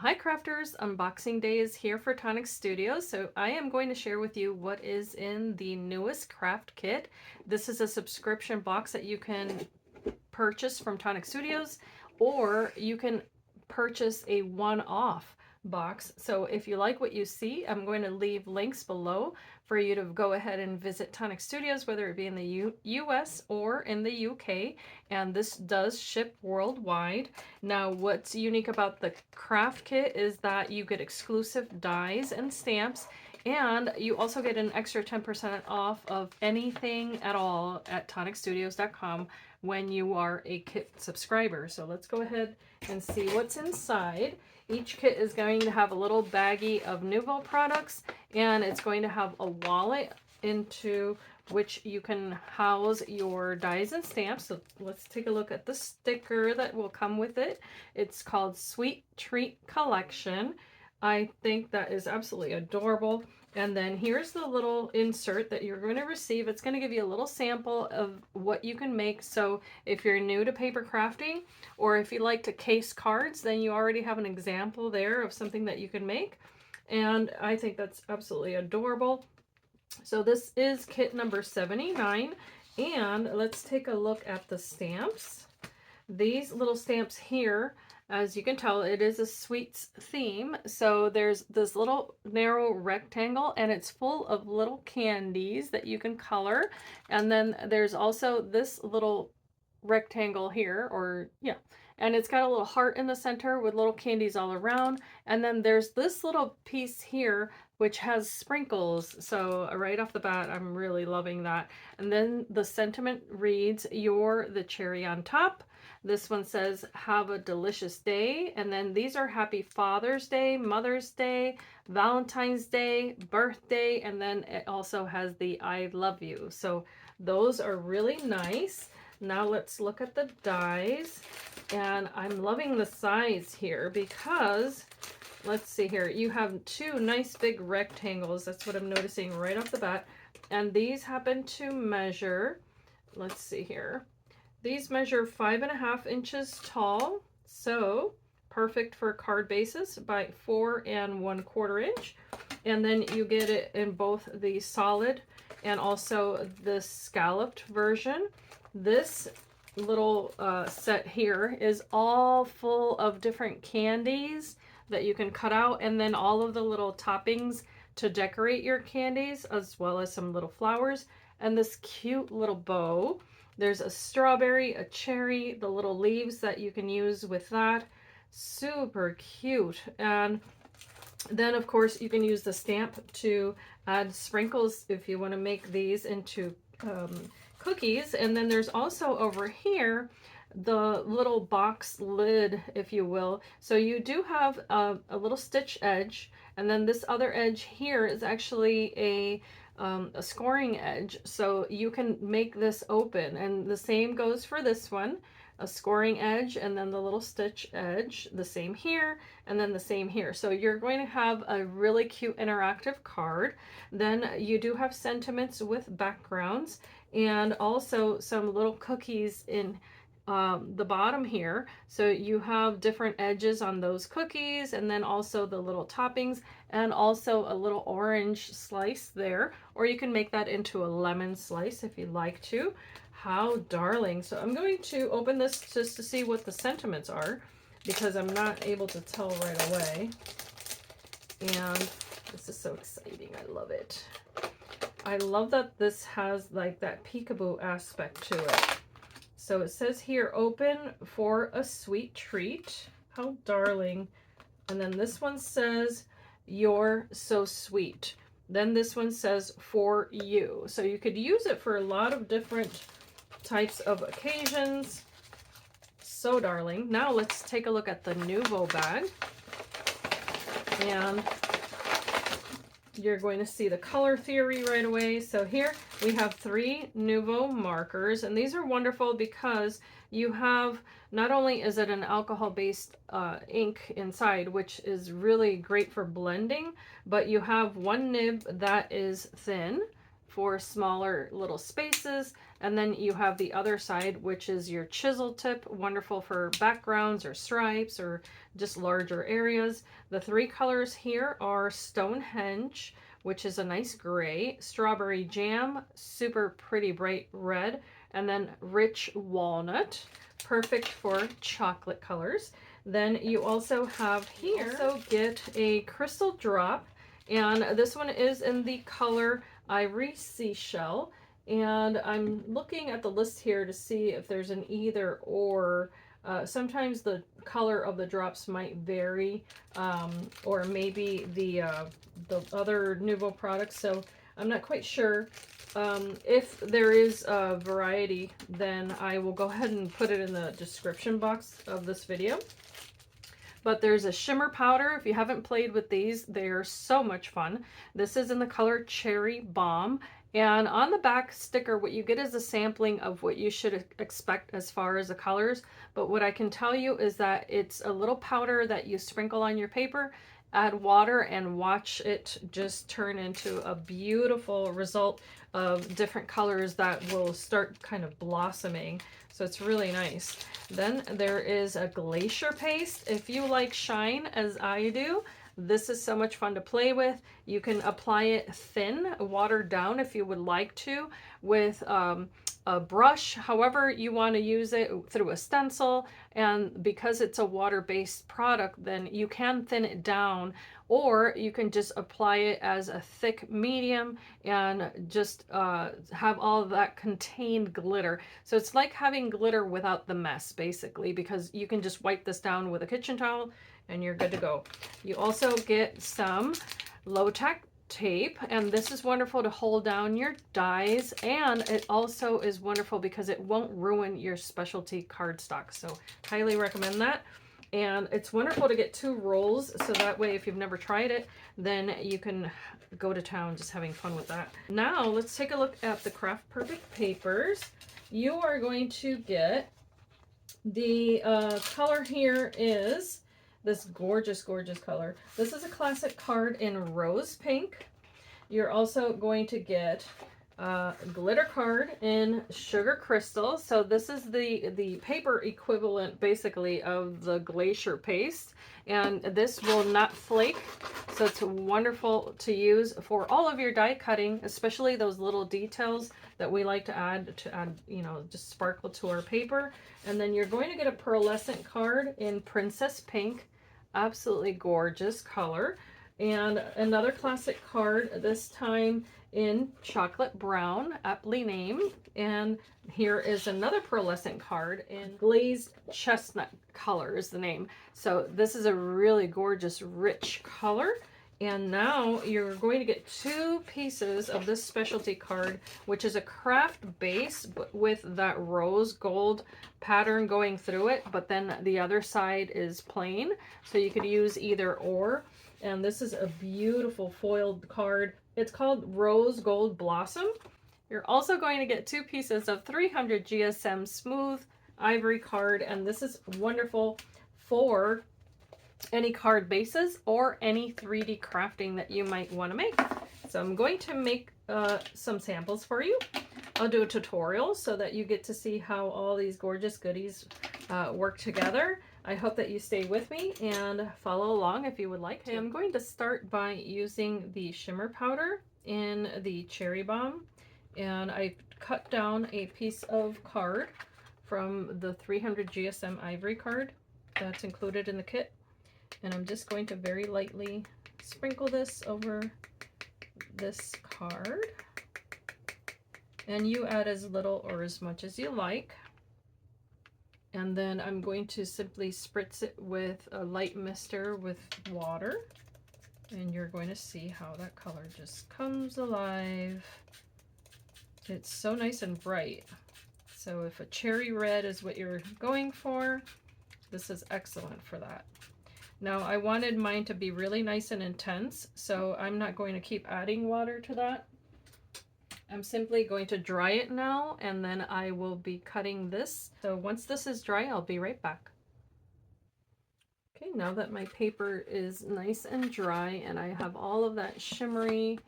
Hi crafters, unboxing day is here for Tonic Studios. So I am going to share with you what is in the newest craft kit. This is a subscription box that you can purchase from Tonic Studios, or you can purchase a one-off box. So if you like what you see, I'm going to leave links below for you to go ahead and visit Tonic Studios, whether it be in the US or in the UK, and this does ship worldwide. Now, what's unique about the craft kit is that you get exclusive dies and stamps, and you also get an extra 10% off of anything at all at tonicstudios.com when you are a kit subscriber. So let's go ahead and see what's inside. Each kit is going to have a little baggie of Nuvo products, and it's going to have a wallet into which you can house your dies and stamps. So let's take a look at the sticker that will come with it. It's called Sweet Treat Collection. I think that is absolutely adorable. And then here's the little insert that you're going to receive. It's going to give you a little sample of what you can make. So if you're new to paper crafting, or if you like to case cards, then you already have an example there of something that you can make. And I think that's absolutely adorable. So this is kit number 79. And let's take a look at the stamps. These little stamps here, as you can tell, it is a sweets theme. So there's this little narrow rectangle, and it's full of little candies that you can color. And then there's also this little rectangle here, or yeah, and it's got a little heart in the center with little candies all around. And then there's this little piece here which has sprinkles. So right off the bat, I'm really loving that. And then the sentiment reads, "You're the cherry on top." This one says, "Have a delicious day." And then these are Happy Father's Day, Mother's Day, Valentine's Day, birthday, and then it also has the "I love you." So those are really nice. Now let's look at the dies. And I'm loving the size here because, let's see here, you have two nice big rectangles. That's what I'm noticing right off the bat. And these happen to measure, let's see here, these measure 5.5 inches tall, so perfect for card bases, by 4 1/4 inch. And then you get it in both the solid and also the scalloped version. This little set here is all full of different candies that you can cut out, and then all of the little toppings to decorate your candies, as well as some little flowers, and this cute little bow. There's a strawberry, a cherry, the little leaves that you can use with that. Super cute. And then of course you can use the stamp to add sprinkles if you want to make these into cookies. And then there's also over here the little box lid, if you will. So you do have a little stitch edge, and then this other edge here is actually a scoring edge, so you can make this open. And the same goes for this one, a scoring edge, and then the little stitch edge, the same here, and then the same here. So you're going to have a really cute interactive card. Then you do have sentiments with backgrounds, and also some little cookies in the bottom here. So you have different edges on those cookies, and then also the little toppings, and also a little orange slice there, or you can make that into a lemon slice if you'd like to. How darling. So I'm going to open this just to see what the sentiments are, because I'm not able to tell right away. And this is so exciting. I love it. I love that this has like that peekaboo aspect to it. So it says here, "Open for a sweet treat." How darling. And then this one says, "You're so sweet." Then this one says, "For you." So you could use it for a lot of different types of occasions. So darling. Now let's take a look at the Nuvo bag. And you're going to see the color theory right away. So here we have 3 Nuvo markers, and these are wonderful because you have, not only is it an alcohol-based ink inside, which is really great for blending, but you have one nib that is thin, for smaller little spaces. And then you have the other side, which is your chisel tip, wonderful for backgrounds or stripes or just larger areas. The three colors here are Stonehenge, which is a nice gray, Strawberry Jam, super pretty bright red, and then Rich Walnut, perfect for chocolate colors. Then you also have here, also get a crystal drop, and this one is in the color Ivory Seashell. And I'm looking at the list here to see if there's an either or. Sometimes the color of the drops might vary, or maybe the other Nuvo products. So I'm not quite sure. If there is a variety, then I will go ahead and put it in the description box of this video. But there's a shimmer powder. If you haven't played with these, they're so much fun. This is in the color Cherry Bomb. And on the back sticker, what you get is a sampling of what you should expect as far as the colors. But what I can tell you is that it's a little powder that you sprinkle on your paper, add water, and watch it just turn into a beautiful result of different colors that will start kind of blossoming. So it's really nice. Then there is a Glacier paste. If you like shine as I do, this is so much fun to play with. You can apply it thin, watered down if you would like to, with a brush, however you want to use it, through a stencil. And because it's a water-based product, then you can thin it down, or you can just apply it as a thick medium and just have all of that contained glitter. So it's like having glitter without the mess, basically, because you can just wipe this down with a kitchen towel and you're good to go. You also get some low-tack tape, and this is wonderful to hold down your dies, and it also is wonderful because it won't ruin your specialty cardstock. So highly recommend that. And it's wonderful to get 2 rolls, so that way if you've never tried it, then you can go to town just having fun with that. Now let's take a look at the Craft Perfect papers. You are going to get the color here is this gorgeous, gorgeous color. This is a classic card in rose pink. You're also going to get a glitter card in Sugar Crystal. So this is the paper equivalent, basically, of the Glacier paste. And this will not flake. So it's wonderful to use for all of your die cutting, especially those little details that we like to add, you know, just sparkle to our paper. And then you're going to get a pearlescent card in Princess Pink. Absolutely gorgeous color. And another classic card, this time in Chocolate Brown, aptly named. And here is another pearlescent card in Glazed Chestnut color is the name. So this is a really gorgeous, rich color. And now you're going to get 2 pieces of this specialty card, which is a craft base but with that rose gold pattern going through it, but then the other side is plain. So you could use either or. And this is a beautiful foiled card. It's called Rose Gold Blossom. You're also going to get 2 pieces of 300 GSM smooth ivory card, and this is wonderful for any card bases or any 3D crafting that you might want to make. So I'm going to make some samples for you. I'll do a tutorial so that you get to see how all these gorgeous goodies work together. I hope that you stay with me and follow along if you would like to. Okay, I'm going to start by using the shimmer powder in the Cherry Bomb, and I cut down a piece of card from the 300 GSM ivory card that's included in the kit. And I'm just going to very lightly sprinkle this over this card. And you add as little or as much as you like. And then I'm going to simply spritz it with a light mister with water. And you're going to see how that color just comes alive. It's so nice and bright. So if a cherry red is what you're going for, this is excellent for that. Now I wanted mine to be really nice and intense, so I'm not going to keep adding water to that. I'm simply going to dry it now, and then I will be cutting this. So once this is dry, I'll be right back. Okay, now that my paper is nice and dry and I have all of that shimmery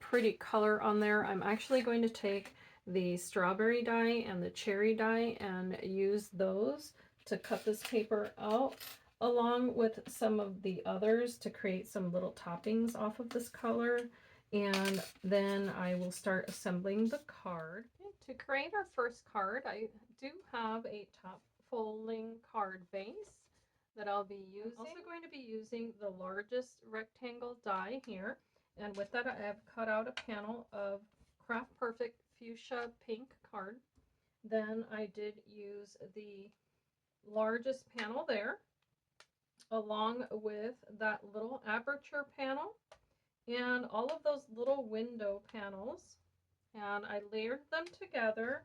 pretty color on there. I'm actually going to take the strawberry dye and the cherry dye and use those to cut this paper out, along with some of the others to create some little toppings off of this color. And then I will start assembling the card. To create our first card, I do have a top folding card base that I'll be using. I'm also going to be using the largest rectangle die here. And with that, I have cut out a panel of Craft Perfect Fuchsia Pink card. Then I did use the largest panel there, along with that little aperture panel and all of those little window panels. And I layered them together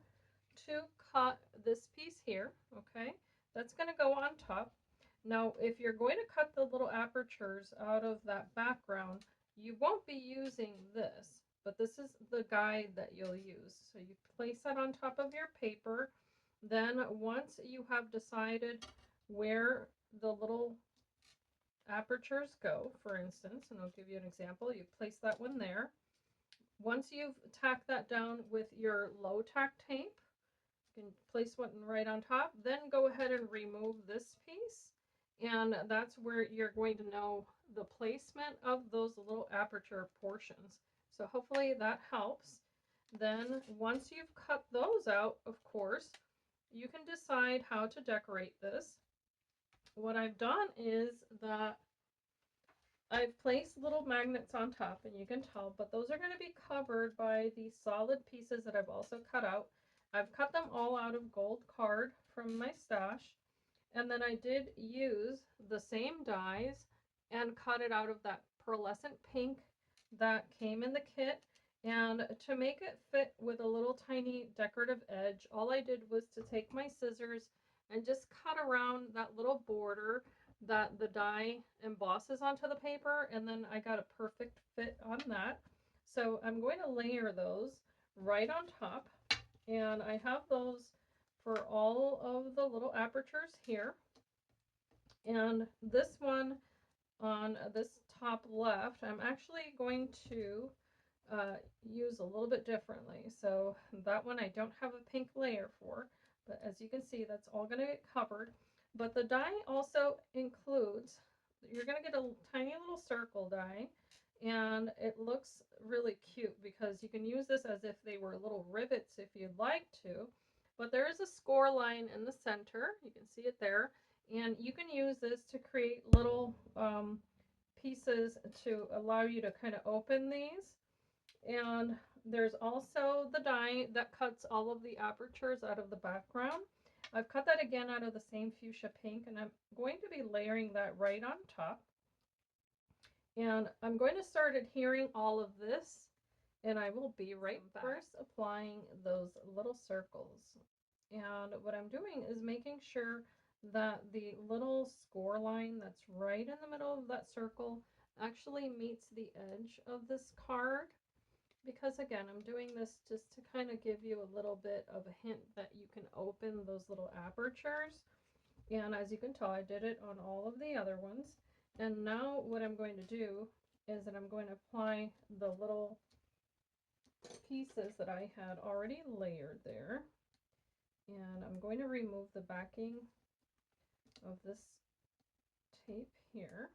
to cut this piece here, okay? That's going to go on top. Now, if you're going to cut the little apertures out of that background, you won't be using this, but this is the guide that you'll use. So you place that on top of your paper. Then once you have decided where the little apertures go, for instance, and I'll give you an example, you place that one there. Once you've tacked that down with your low tack tape, you can place one right on top, then go ahead and remove this piece. And that's where you're going to know the placement of those little aperture portions. So hopefully that helps. Then once you've cut those out, of course, you can decide how to decorate this. What I've done is that I've placed little magnets on top, and you can tell, but those are going to be covered by the solid pieces that I've also cut out. I've cut them all out of gold card from my stash. And then I did use the same dies and cut it out of that pearlescent pink that came in the kit. And to make it fit with a little tiny decorative edge, all I did was to take my scissors and just cut around that little border that the die embosses onto the paper. And then I got a perfect fit on that. So I'm going to layer those right on top. And I have those for all of the little apertures here. And this one on this top left, I'm actually going to use a little bit differently. So that one I don't have a pink layer for, but as you can see, that's all going to get covered. But the die also includes, you're going to get a tiny little circle die, and it looks really cute because you can use this as if they were little rivets if you'd like to. But there is a score line in the center. You can see it there. And you can use this to create little pieces to allow you to kind of open these. And there's also the die that cuts all of the apertures out of the background. I've cut that again out of the same fuchsia pink, and I'm going to be layering that right on top. And I'm going to start adhering all of this, and I will be right back. First, applying those little circles. And what I'm doing is making sure that the little score line that's right in the middle of that circle actually meets the edge of this card. Because again, I'm doing this just to kind of give you a little bit of a hint that you can open those little apertures. And as you can tell, I did it on all of the other ones. And now what I'm going to do is that I'm going to apply the little pieces that I had already layered there. And I'm going to remove the backing of this tape here.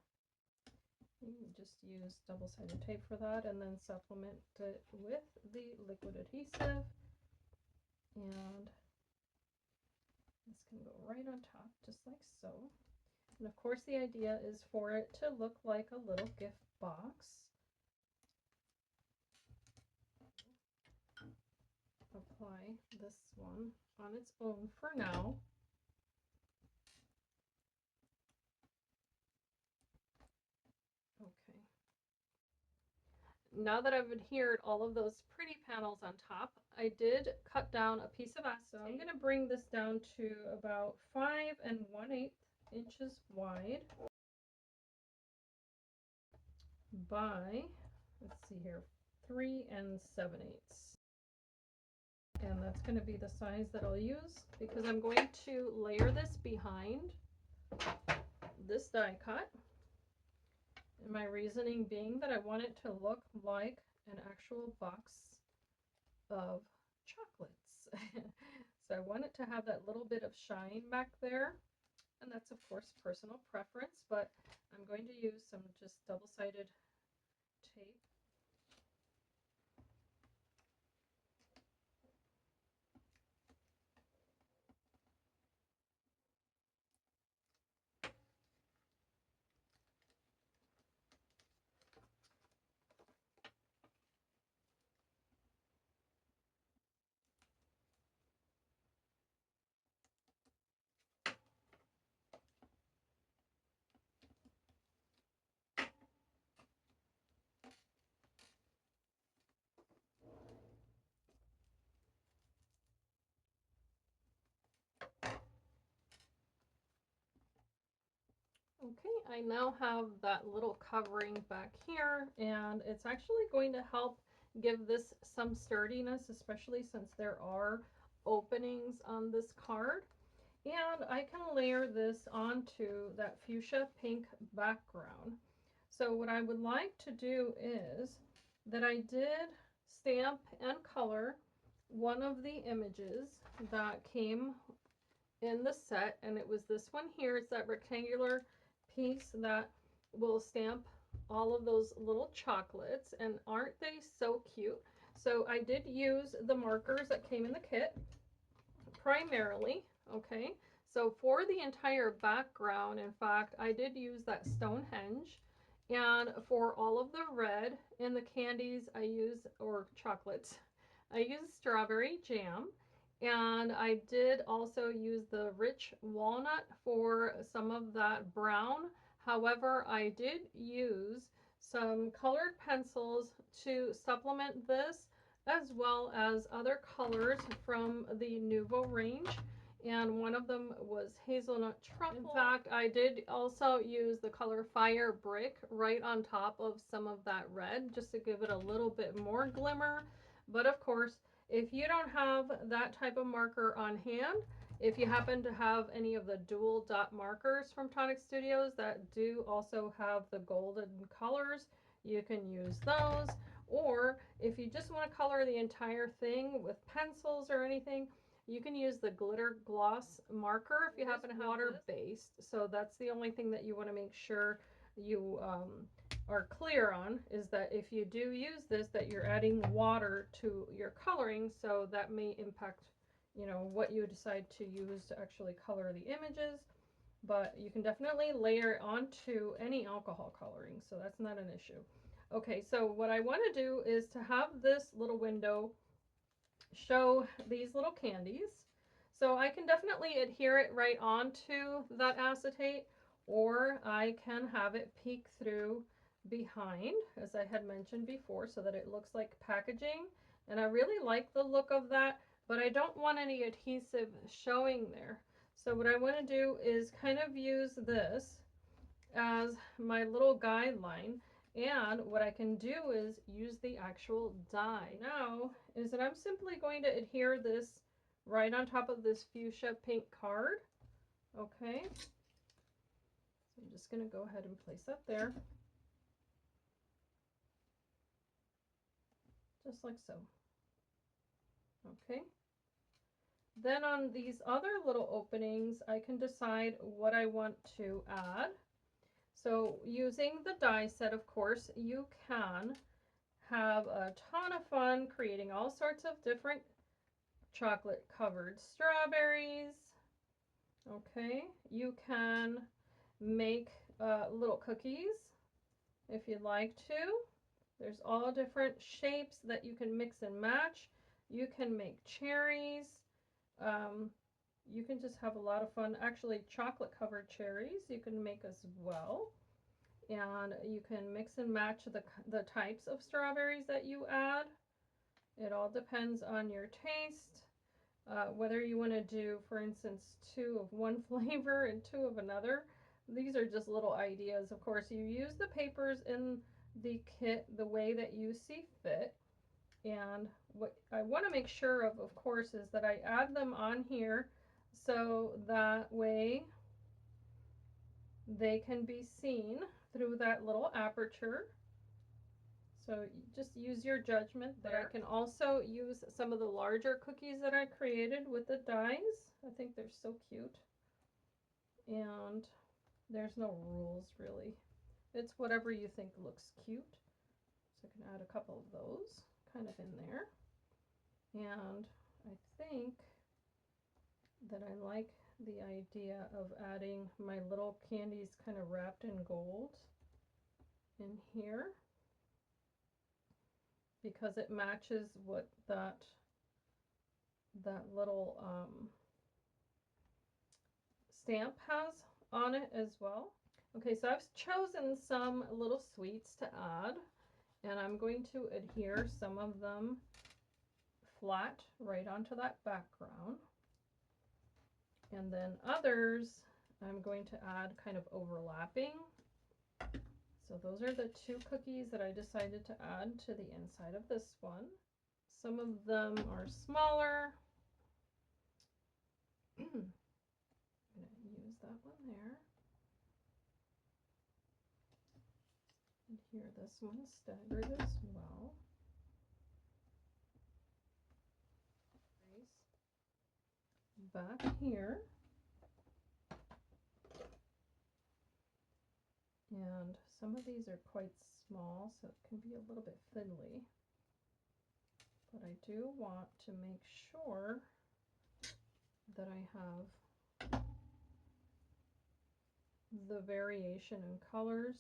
You can just use double-sided tape for that, and then supplement it with the liquid adhesive. And this can go right on top, just like so. And of course the idea is for it to look like a little gift box. Apply this one on its own for now. Okay. Now that I've adhered all of those pretty panels on top, I did cut down a piece of acetate. So I'm going to bring this down to about 5 1/8 inches wide by, let's see here, 3 7/8. And that's going to be the size that I'll use because I'm going to layer this behind this die cut. And my reasoning being that I want it to look like an actual box of chocolates. So I want it to have that little bit of shine back there. And that's of course personal preference, but I'm going to use some just double-sided tape. Okay, I now have that little covering back here, and it's actually going to help give this some sturdiness, especially since there are openings on this card. And I can layer this onto that fuchsia pink background. So what I would like to do is that I did stamp and color one of the images that came in the set, and it was this one here. It's that rectangular piece that will stamp all of those little chocolates, and aren't they so cute? So I did use the markers that came in the kit primarily. Okay, so for the entire background, in fact, I did use that Stonehenge, and for all of the red in the candies I use, or chocolates, I use strawberry jam. And I did also use the rich walnut for some of that brown. However, I did use some colored pencils to supplement this, as well as other colors from the Nuvo range. And one of them was hazelnut truffle. In fact, I did also use the color Fire Brick right on top of some of that red, just to give it a little bit more glimmer. But of course, if you don't have that type of marker on hand, if you happen to have any of the dual dot markers from Tonic Studios that do also have the golden colors, you can use those. Or if you just want to color the entire thing with pencils or anything, you can use the glitter gloss marker if you happen to have water-based. So that's the only thing that you want to make sure you are clear on, is that if you do use this, that you're adding water to your coloring, so that may impact, you know, what you decide to use to actually color the images. But you can definitely layer it onto any alcohol coloring, so that's not an issue. Okay, so what I want to do is to have this little window show these little candies. So I can definitely adhere it right onto that acetate, or I can have it peek through behind, as I had mentioned before, so that it looks like packaging. And I really like the look of that, but I don't want any adhesive showing there. So what I want to do is kind of use this as my little guideline. And what I can do is use the actual die now, is that I'm simply going to adhere this right on top of this fuchsia pink card. Okay, so I'm just going to go ahead and place that there, just like so. Okay, then on these other little openings, I can decide what I want to add. So using the die set, of course, you can have a ton of fun creating all sorts of different chocolate covered strawberries. Okay, you can make little cookies if you'd like to. There's all different shapes that you can mix and match. You can make cherries. You can just have a lot of fun. Actually, chocolate covered cherries you can make as well. And you can mix and match the types of strawberries that you add. It all depends on your taste. Whether you want to do, for instance, 2 of one flavor and 2 of another. These are just little ideas. Of course, you use the papers in the kit the way that you see fit. And what I want to make sure of course, is that I add them on here so that way they can be seen through that little aperture. So just use your judgment there. But I can also use some of the larger cookies that I created with the dies. I think they're so cute. And there's no rules really. It's whatever you think looks cute. So I can add a couple of those kind of in there. And I think that I like the idea of adding my little candies kind of wrapped in gold in here, because it matches what that little stamp has on it as well. Okay, so I've chosen some little sweets to add, and I'm going to adhere some of them flat right onto that background. And then others I'm going to add kind of overlapping. So those are the two cookies that I decided to add to the inside of this one. Some of them are smaller. I'm going to use that one there. And here, this one's staggered as well. Back here. And some of these are quite small, so it can be a little bit fiddly. But I do want to make sure that I have the variation in colors.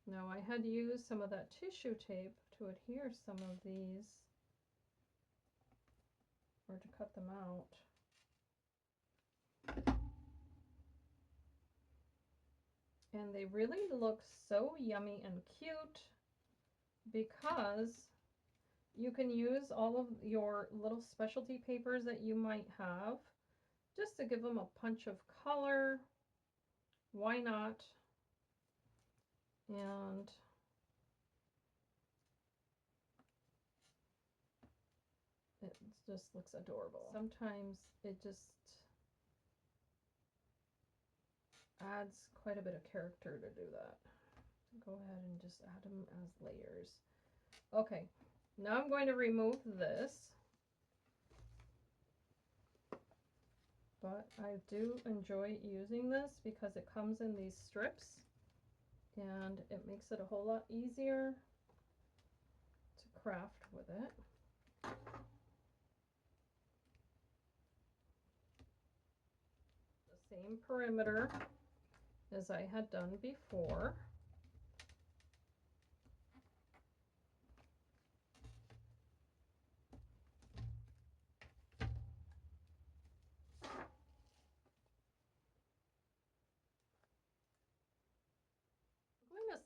Now I had used some of that tissue tape to adhere some of these, or to cut them out. And they really look so yummy and cute because you can use all of your little specialty papers that you might have just to give them a punch of color. Why not? And it just looks adorable. Sometimes it just adds quite a bit of character to do that. Go ahead and just add them as layers. Okay, now I'm going to remove this. But I do enjoy using this because it comes in these strips and it makes it a whole lot easier to craft with it. The same perimeter as I had done before.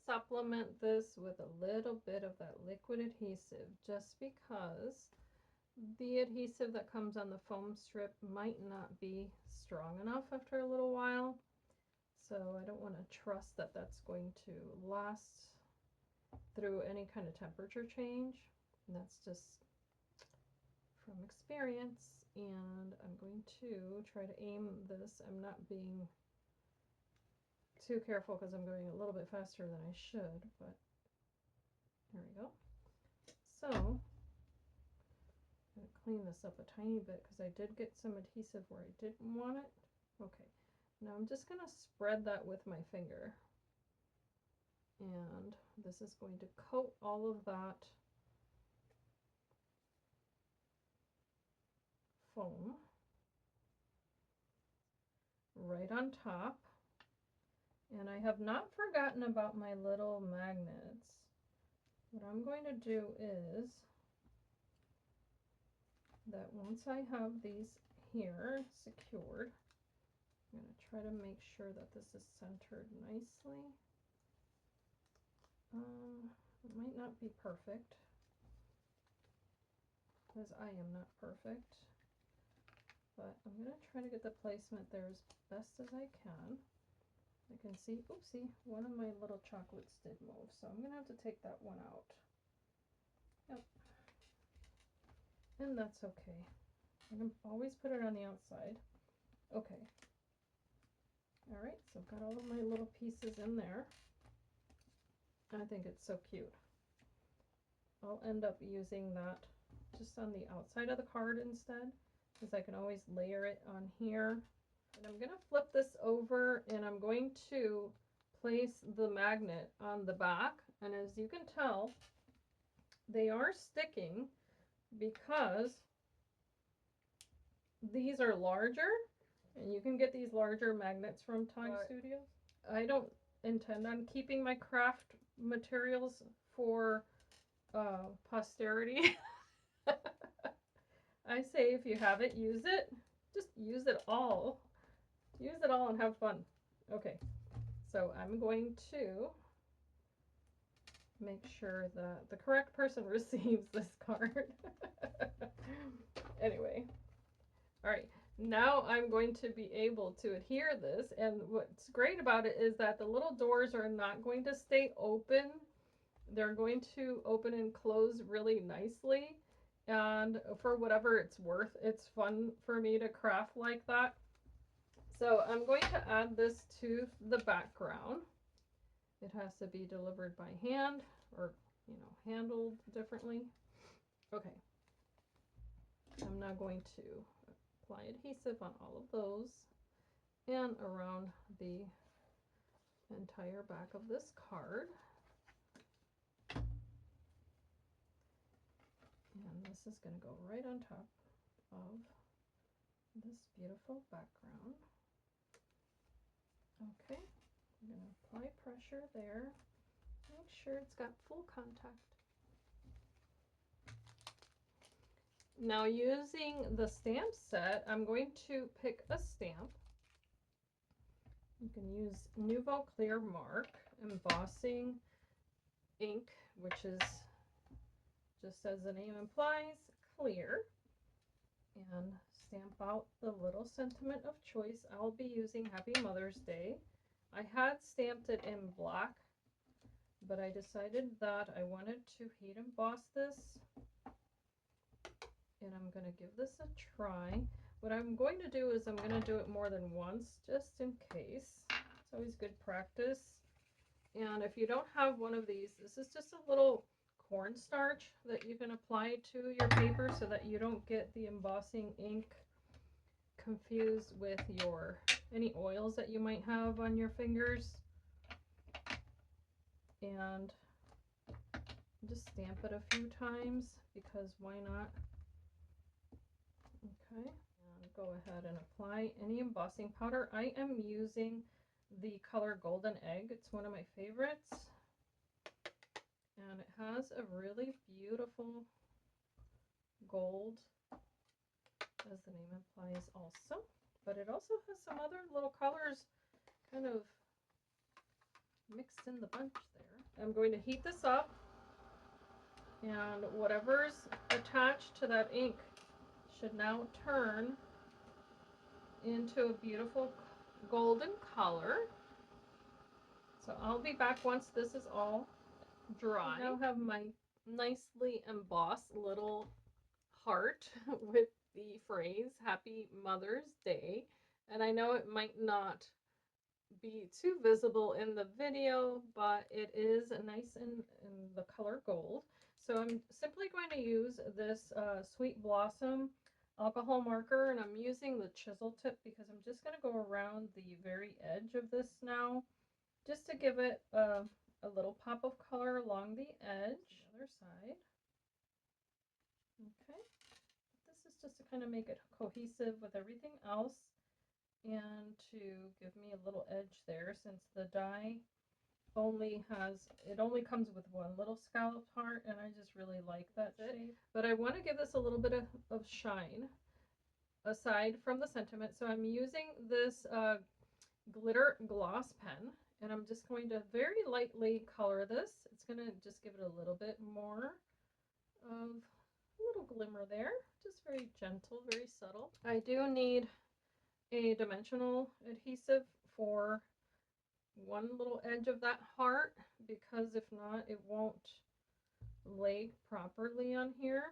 Supplement this with a little bit of that liquid adhesive, just because the adhesive that comes on the foam strip might not be strong enough after a little while, so I don't want to trust that that's going to last through any kind of temperature change, and that's just from experience. And I'm going to try to aim this. I'm not being too careful because I'm going a little bit faster than I should, but there we go. So I'm going to clean this up a tiny bit because I did get some adhesive where I didn't want it. Okay, now I'm just going to spread that with my finger, and this is going to coat all of that foam right on top. And I have not forgotten about my little magnets. What I'm going to do is that once I have these here secured, I'm going to try to make sure that this is centered nicely. It might not be perfect because I am not perfect, but I'm going to try to get the placement there as best as I can. I can see, oopsie, one of my little chocolates did move, so I'm going to have to take that one out. Yep. And that's okay. I'm going to always put it on the outside. Okay. Alright, so I've got all of my little pieces in there. I think it's so cute. I'll end up using that just on the outside of the card instead, because I can always layer it on here. And I'm going to flip this over, and I'm going to place the magnet on the back. And as you can tell, they are sticking because these are larger, and you can get these larger magnets from Tonic Studios. I don't intend on keeping my craft materials for posterity. I say if you have it, use it. Just use it all. Use it all and have fun. Okay, so I'm going to make sure that the correct person receives this card. Anyway, all right, now I'm going to be able to adhere this, and what's great about it is that the little doors are not going to stay open. They're going to open and close really nicely, and for whatever it's worth, it's fun for me to craft like that. So I'm going to add this to the background. It has to be delivered by hand, or, you know, handled differently. Okay. I'm now going to apply adhesive on all of those and around the entire back of this card. And this is going to go right on top of this beautiful background. Okay, I'm going to apply pressure there. Make sure it's got full contact. Now, using the stamp set, I'm going to pick a stamp. You can use Nuvo Clear Mark Embossing ink, which is, just as the name implies, clear. And stamp out the little sentiment of choice. I'll be using Happy Mother's Day. I had stamped it in black, but I decided that I wanted to heat emboss this, and I'm going to give this a try. What I'm going to do is I'm going to do it more than once, just in case. It's always good practice. And if you don't have one of these, this is just a little cornstarch that you can apply to your paper so that you don't get the embossing ink confused with your any oils that you might have on your fingers. And just stamp it a few times, because why not? Okay, and go ahead and apply any embossing powder. I am using the color Golden Egg. It's one of my favorites. And it has a really beautiful gold, as the name implies also. But it also has some other little colors kind of mixed in the bunch there. I'm going to heat this up, and whatever's attached to that ink should now turn into a beautiful golden color. So I'll be back once this is all dry. I now have my nicely embossed little heart with the phrase Happy Mother's Day. And I know it might not be too visible in the video, but it is nice in the color gold. So I'm simply going to use this Sweet Blossom alcohol marker, and I'm using the chisel tip because I'm just going to go around the very edge of this now, just to give it a little pop of color along the edge. The other side. Okay. This is just to kind of make it cohesive with everything else, and to give me a little edge there, since the die only comes with one little scalloped heart, and I just really like that shape. But I want to give this a little bit of shine aside from the sentiment, so I'm using this glitter gloss pen, and I'm just going to very lightly color this. It's going to just give it a little bit more of a little glimmer there, just very gentle, very subtle. I do need a dimensional adhesive for one little edge of that heart, because if not, it won't lay properly on here.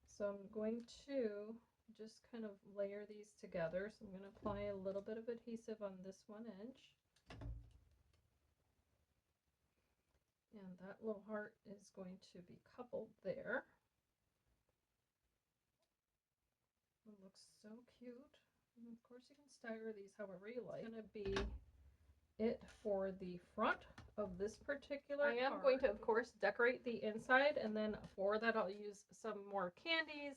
So I'm going to just kind of layer these together. So I'm going to apply a little bit of adhesive on this one edge. And that little heart is going to be coupled there. It looks so cute. And of course you can style these however you like. It's going to be it for the front of this particular I am going to, of course, decorate the inside, and then for that I'll use some more candies.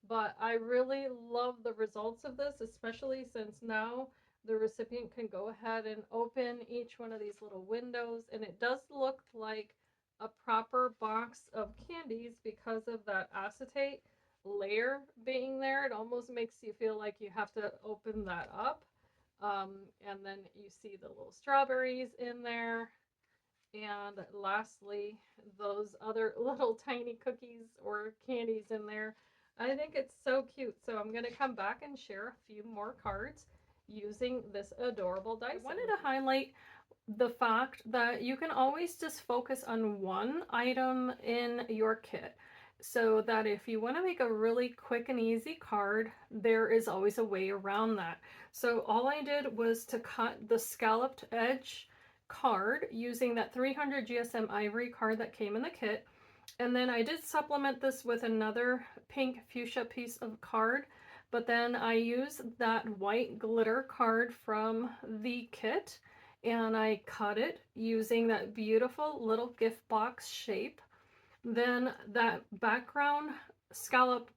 But I really love the results of this, especially since now the recipient can go ahead and open each one of these little windows, and it does look like a proper box of candies because of that acetate layer being there. It almost makes you feel like you have to open that up. And then you see the little strawberries in there. And lastly, those other little tiny cookies or candies in there. I think it's so cute. So I'm going to come back and share a few more cards using this adorable dice. I wanted to highlight the fact that you can always just focus on one item in your kit, so that if you want to make a really quick and easy card, there is always a way around that. So all I did was to cut the scalloped edge card using that 300 GSM ivory card that came in the kit. And then I did supplement this with another pink fuchsia piece of card, but then I used that white glitter card from the kit, and I cut it using that beautiful little gift box shape. Then that background scallop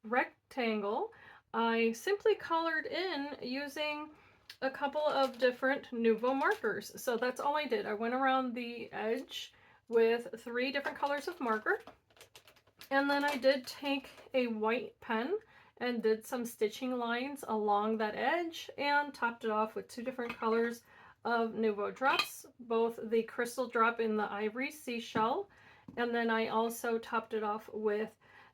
rectangle, I simply colored in using a couple of different Nuvo markers. So that's all I did. I went around the edge with 3 different colors of marker. And then I did take a white pen and did some stitching lines along that edge and topped it off with 2 different colors of Nuvo drops, both the crystal drop in the ivory seashell, and then I also topped it off with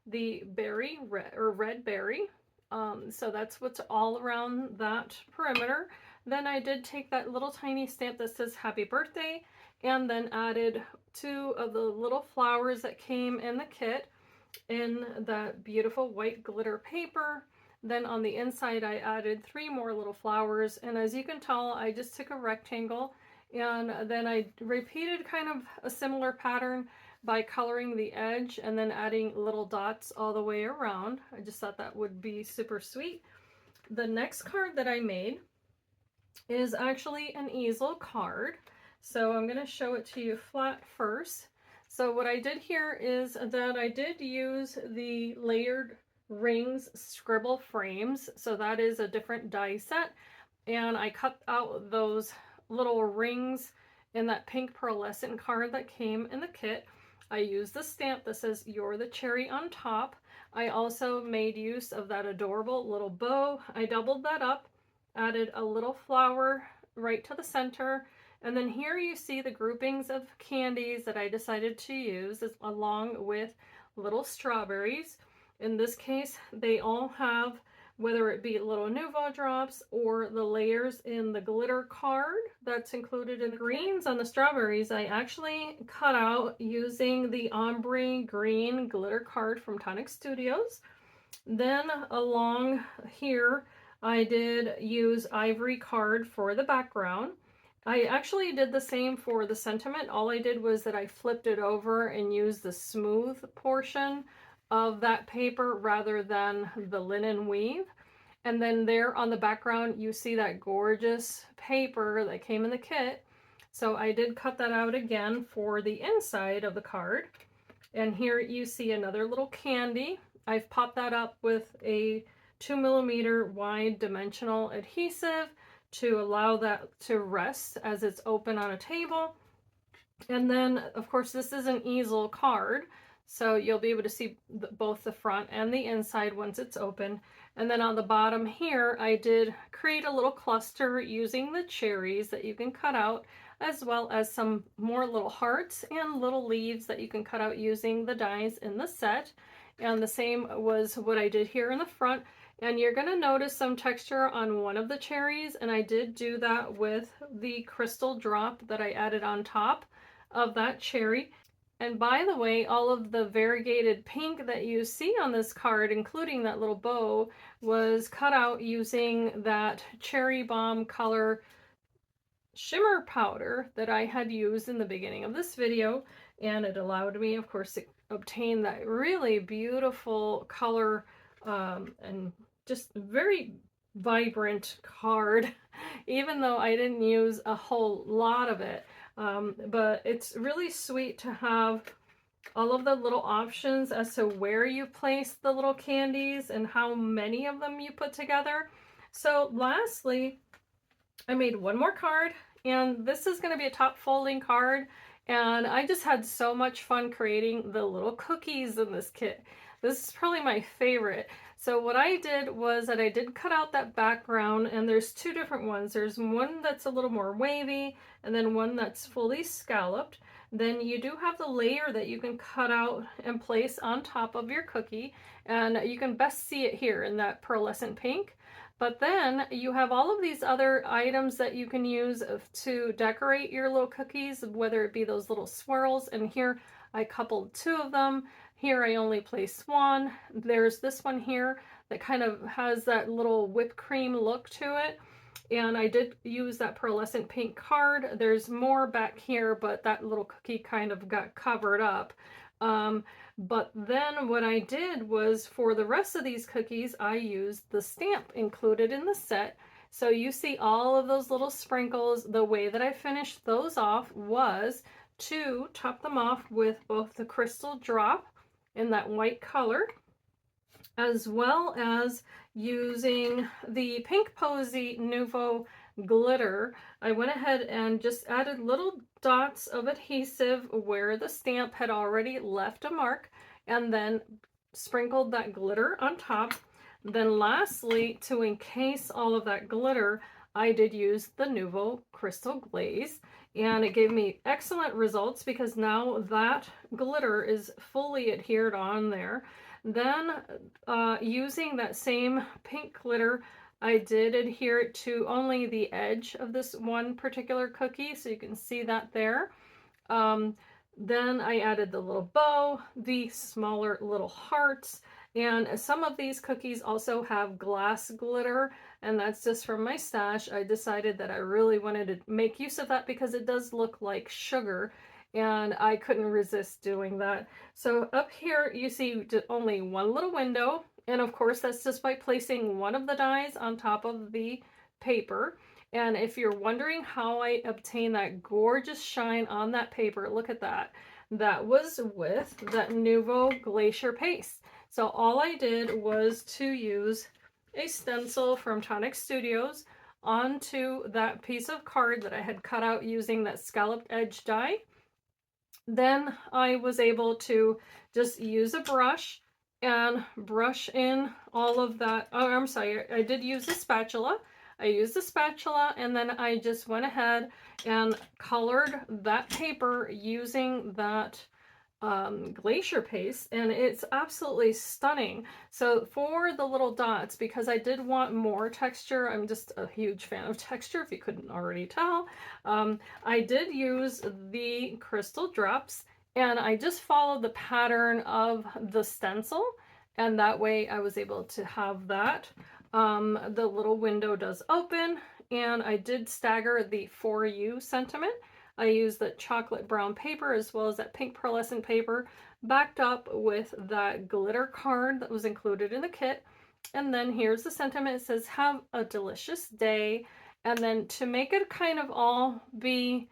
the berry red berry. So that's what's all around that perimeter. Then I did take that little tiny stamp that says happy birthday and then added 2 of the little flowers that came in the kit in that beautiful white glitter paper. Then on the inside I added 3 more little flowers, and as you can tell I just took a rectangle and then I repeated kind of a similar pattern by coloring the edge and then adding little dots all the way around. I just thought that would be super sweet. The next card that I made is actually an easel card. So I'm going to show it to you flat first. So what I did here is that I did use the layered rings scribble frames. So that is a different die set. And I cut out those little rings in that pink pearlescent card that came in the kit. I used the stamp that says "You're the cherry" on top. I also made use of that adorable little bow. I doubled that up, added a little flower right to the center, and then here you see the groupings of candies that I decided to use along with little strawberries. In this case, they all have, whether it be little Nuvo drops or the layers in the glitter card that's included in the greens on the strawberries, I actually cut out using the ombre green glitter card from Tonic Studios. Then along here, I did use ivory card for the background. I actually did the same for the sentiment. All I did was that I flipped it over and used the smooth portion of that paper rather than the linen weave. And then there on the background, you see that gorgeous paper that came in the kit. So I did cut that out again for the inside of the card. And here you see another little candy. I've popped that up with a 2mm wide dimensional adhesive to allow that to rest as it's open on a table. And then, of course, this is an easel card, so you'll be able to see both the front and the inside once it's open. And then on the bottom here, I did create a little cluster using the cherries that you can cut out, as well as some more little hearts and little leaves that you can cut out using the dies in the set. And the same was what I did here in the front. And you're going to notice some texture on one of the cherries, and I did do that with the crystal drop that I added on top of that cherry. And by the way, all of the variegated pink that you see on this card, including that little bow, was cut out using that cherry bomb color shimmer powder that I had used in the beginning of this video. and it allowed me, of course, to obtain that really beautiful color and just very vibrant card, even though I didn't use a whole lot of it. But it's really sweet to have all of the little options as to where you place the little candies and how many of them you put together. So lastly, I made one more card, and this is going to be a top folding card, and I just had so much fun creating the little cookies in this kit. This is probably my favorite. So what I did was that I did cut out that background, and there's two different ones. There's one that's a little more wavy, and then one that's fully scalloped. Then you do have the layer that you can cut out and place on top of your cookie, and you can best see it here in that pearlescent pink. But then you have all of these other items that you can use to decorate your little cookies, whether it be those little swirls. And here I coupled two of them. Here I only placed one. There's this one here that kind of has that little whipped cream look to it. And I did use that pearlescent pink card. There's more back here, but that little cookie kind of got covered up. But then what I did was, for the rest of these cookies, I used the stamp included in the set. So you see all of those little sprinkles. The way that I finished those off was to top them off with both the crystal drop in that white color, as well as using the Pink Posy Nuvo glitter. I went ahead and just added little dots of adhesive where the stamp had already left a mark, and then sprinkled that glitter on top. Then lastly, to encase all of that glitter, I did use the Nuvo Crystal Glaze, and it gave me excellent results because now that glitter is fully adhered on there. Then using that same pink glitter, I did adhere it to only the edge of this one particular cookie, so you can see that there. Then I added the little bow, the smaller little hearts, and some of these cookies also have glass glitter, and that's just from my stash. I decided that I really wanted to make use of that because it does look like sugar, and I couldn't resist doing that. So up here you see only one little window, and of course that's just by placing one of the dies on top of the paper. And if you're wondering how I obtained that gorgeous shine on that paper, look at that. That was with that Nuvo Glacier paste. So all I did was to use a stencil from Tonic Studios onto that piece of card that I had cut out using that scalloped edge die. Then I was able to just use a brush and brush in all of that. Oh, I'm sorry, I did use a spatula. I used a spatula, and then I just went ahead and colored that paper using that glacier paste, and it's absolutely stunning. So for the little dots, because I did want more texture, I'm just a huge fan of texture if you couldn't already tell, I did use the crystal drops, and I just followed the pattern of the stencil, and that way I was able to have that. The little window does open, and I did stagger the For You sentiment. I used the chocolate brown paper as well as that pink pearlescent paper, backed up with that glitter card that was included in the kit. And then here's the sentiment. It says, "Have a delicious day." And then to make it kind of all be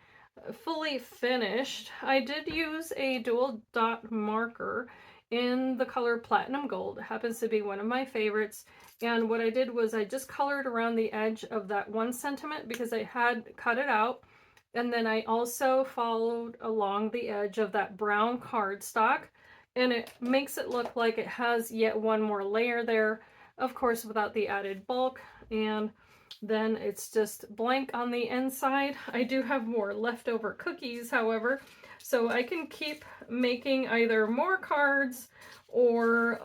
fully finished, I did use a dual dot marker in the color Platinum Gold. It happens to be one of my favorites. And what I did was I just colored around the edge of that one sentiment because I had cut it out. And then I also followed along the edge of that brown cardstock, and it makes it look like it has yet one more layer there, of course without the added bulk. And then it's just blank on the inside. I do have more leftover cookies, however, so I can keep making either more cards or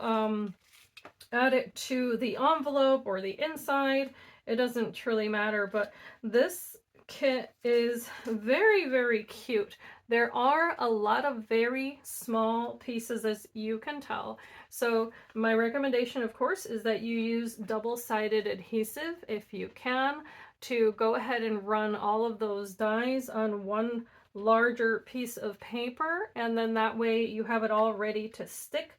add it to the envelope or the inside. It doesn't truly matter, but this kit is very, very cute. There are a lot of very small pieces, as you can tell. So my recommendation, of course, is that you use double-sided adhesive if you can, to go ahead and run all of those dies on one larger piece of paper, and then that way you have it all ready to stick.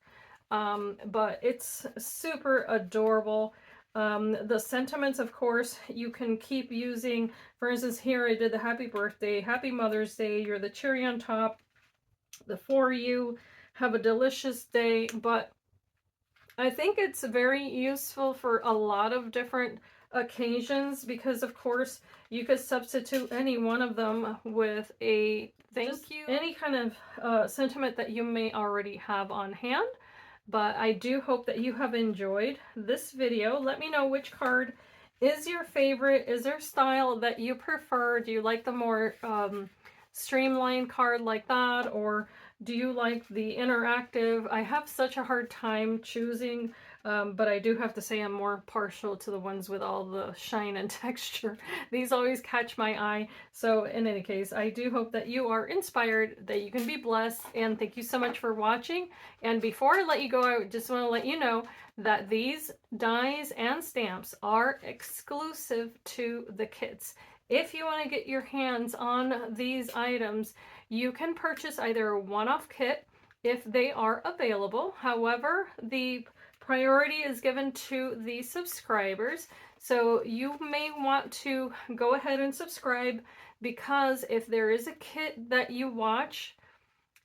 But it's super adorable. The sentiments, of course, you can keep using. For instance, here I did the happy birthday, happy Mother's Day, you're the cherry on top, the for you, have a delicious day. But I think it's very useful for a lot of different occasions because, of course, you could substitute any one of them with a thank you, any kind of sentiment that you may already have on hand. But I do hope that you have enjoyed this video. Let me know which card is your favorite. Is there style that you prefer? Do you like the more streamlined card like that, or do you like the interactive? I have such a hard time choosing, but I do have to say I'm more partial to the ones with all the shine and texture. These always catch my eye. So in any case, I do hope that you are inspired, that you can be blessed, and thank you so much for watching. And before I let you go, I just want to let you know that these dies and stamps are exclusive to the kits. If you want to get your hands on these items, you can purchase either a one-off kit if they are available. However, the priority is given to the subscribers. So you may want to go ahead and subscribe, because if there is a kit that you watch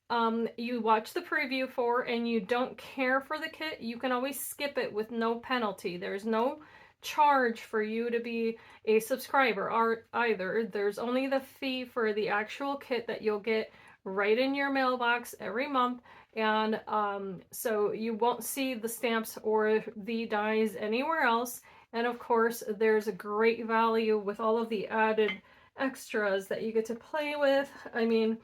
the preview for and you don't care for the kit, you can always skip it with no penalty. There's no charge for you to be a subscriber or either. There's only the fee for the actual kit that you'll get right in your mailbox every month. And so you won't see the stamps or the dies anywhere else. And of course, there's a great value with all of the added extras that you get to play with. I mean,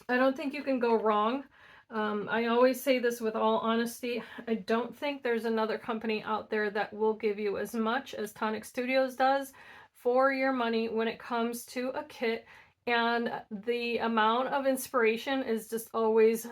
I don't think you can go wrong. I always say this with all honesty. I don't think there's another company out there that will give you as much as Tonic Studios does for your money when it comes to a kit. And the amount of inspiration is just always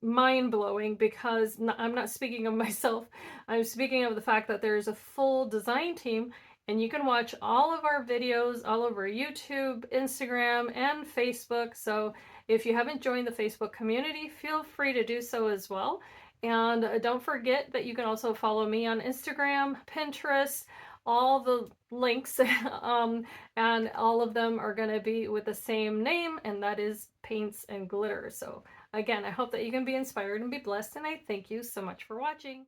mind-blowing, because I'm not speaking of myself. I'm speaking of the fact that there's a full design team, and you can watch all of our videos all over YouTube, Instagram, and Facebook. So if you haven't joined the Facebook community, feel free to do so as well. And don't forget that you can also follow me on Instagram, Pinterest, all the links, and all of them are going to be with the same name, and that is Paints and Glitter. So again, I hope that you can be inspired and be blessed, and I thank you so much for watching.